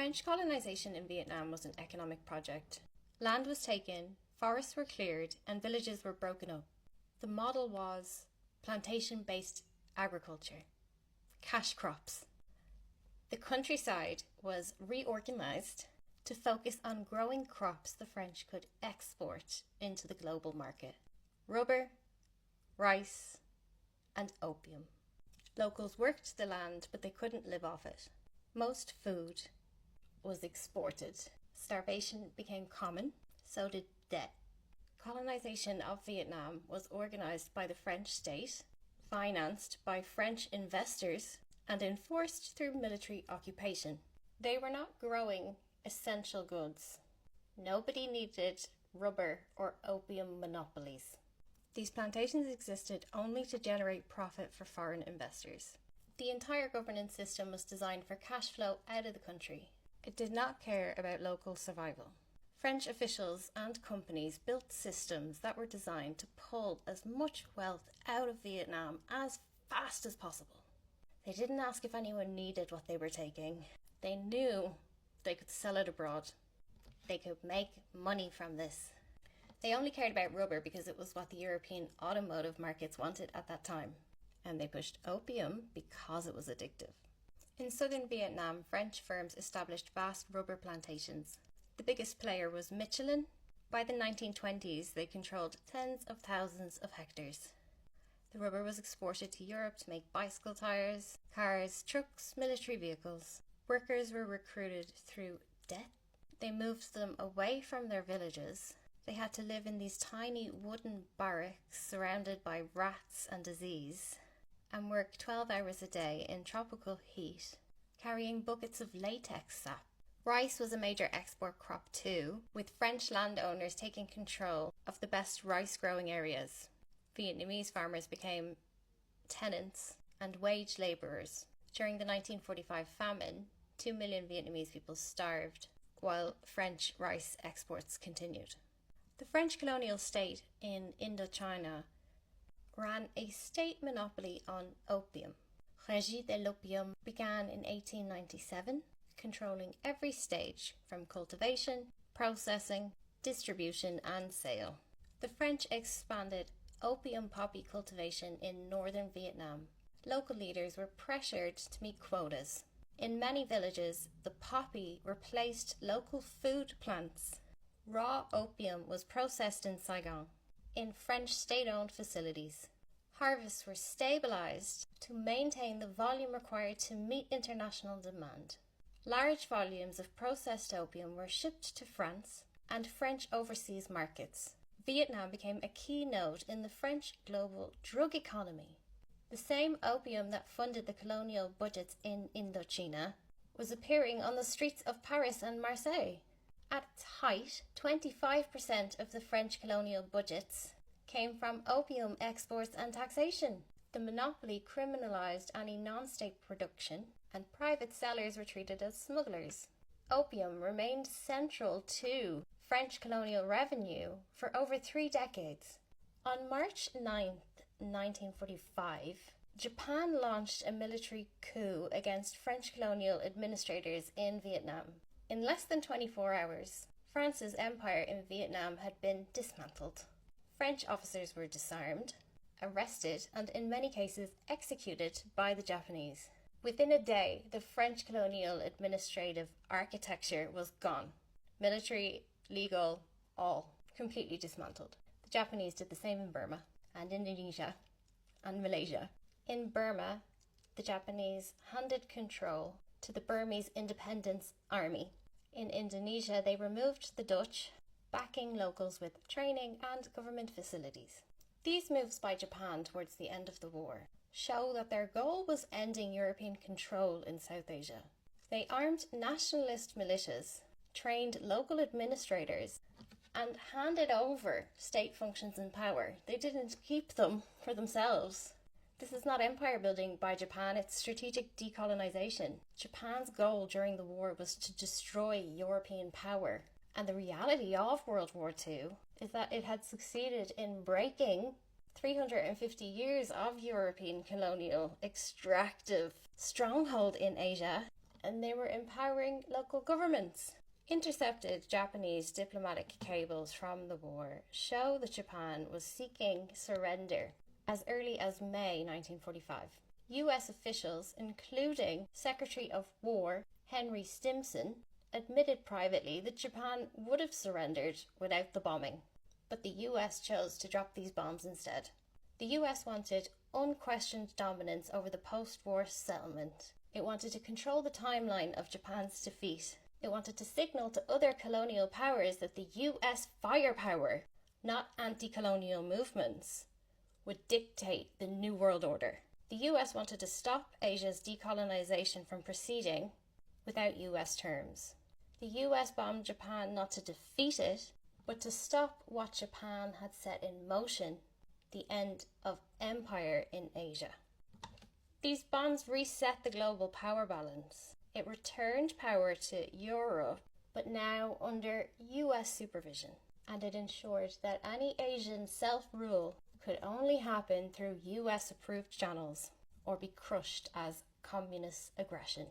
French colonization in Vietnam was an economic project. Land was taken, forests were cleared, and villages were broken up. The model was plantation-based agriculture, cash crops. The countryside was reorganized to focus on growing crops the French could export into the global market: rubber, rice, and opium. Locals worked the land, but they couldn't live off it. Most food was exported. Starvation became common, so did debt. Colonization of Vietnam was organized by the French state, financed by French investors, and enforced through military occupation. They were not growing essential goods. Nobody needed rubber or opium monopolies. These plantations existed only to generate profit for foreign investors. The entire governance system was designed for cash flow out of the country. It did not care about local survival. French officials and companies built systems that were designed to pull as much wealth out of Vietnam as fast as possible. They didn't ask if anyone needed what they were taking. They knew they could sell it abroad. They could make money from this. They only cared about rubber because it was what the European automotive markets wanted at that time. And they pushed opium because it was addictive. In southern Vietnam, French firms established vast rubber plantations. The biggest player was Michelin. By the 1920s, they controlled tens of thousands of hectares. The rubber was exported to Europe to make bicycle tires, cars, trucks, military vehicles. Workers were recruited through debt. They moved them away from their villages. They had to live in these tiny wooden barracks surrounded by rats and disease, and work 12 hours a day in tropical heat, carrying buckets of latex sap. Rice was a major export crop too, with French landowners taking control of the best rice growing areas. Vietnamese farmers became tenants and wage labourers. During the 1945 famine, 2 million Vietnamese people starved, while French rice exports continued. The French colonial state in Indochina ran a state monopoly on opium. Régie de l'opium began in 1897, controlling every stage from cultivation, processing, distribution and sale. The French expanded opium poppy cultivation in northern Vietnam. Local leaders were pressured to meet quotas. In many villages, the poppy replaced local food plants. Raw opium was processed in Saigon, in French state-owned facilities. Harvests were stabilized to maintain the volume required to meet international demand. Large volumes of processed opium were shipped to France and French overseas markets. Vietnam became a key node in the French global drug economy. The same opium that funded the colonial budgets in Indochina was appearing on the streets of Paris and Marseille. At its height, 25% of the French colonial budgets came from opium exports and taxation. The monopoly criminalized any non-state production, and private sellers were treated as smugglers. Opium remained central to French colonial revenue for over 3 decades. On March 9, 1945, Japan launched a military coup against French colonial administrators in Vietnam. In less than 24 hours, France's empire in Vietnam had been dismantled. French officers were disarmed, arrested, and in many cases executed by the Japanese. Within a day, the French colonial administrative architecture was gone. Military, legal, all completely dismantled. The Japanese did the same in Burma and Indonesia and Malaysia. In Burma, the Japanese handed control to the Burmese Independence Army. In Indonesia, they removed the Dutch, backing locals with training and government facilities. These moves by Japan towards the end of the war show that their goal was ending European control in South Asia. They armed nationalist militias, trained local administrators, and handed over state functions and power. They didn't keep them for themselves. This is not empire building by Japan, it's strategic decolonization. Japan's goal during the war was to destroy European power. And the reality of World War II is that it had succeeded in breaking 350 years of European colonial extractive stronghold in Asia. and they were empowering local governments. Intercepted Japanese diplomatic cables from the war show that Japan was seeking surrender as early as May 1945. US officials, including Secretary of War Henry Stimson, admitted privately that Japan would have surrendered without the bombing, but the US chose to drop these bombs instead. The US wanted unquestioned dominance over the post-war settlement. It wanted to control the timeline of Japan's defeat. It wanted to signal to other colonial powers that the US firepower, not anti-colonial movements, would dictate the New World Order. The US wanted to stop Asia's decolonization from proceeding without US terms. The US bombed Japan not to defeat it, but to stop what Japan had set in motion, the end of empire in Asia. These bombs reset the global power balance. It returned power to Europe, but now under US supervision, and it ensured that any Asian self-rule could only happen through US-approved channels or be crushed as communist aggression.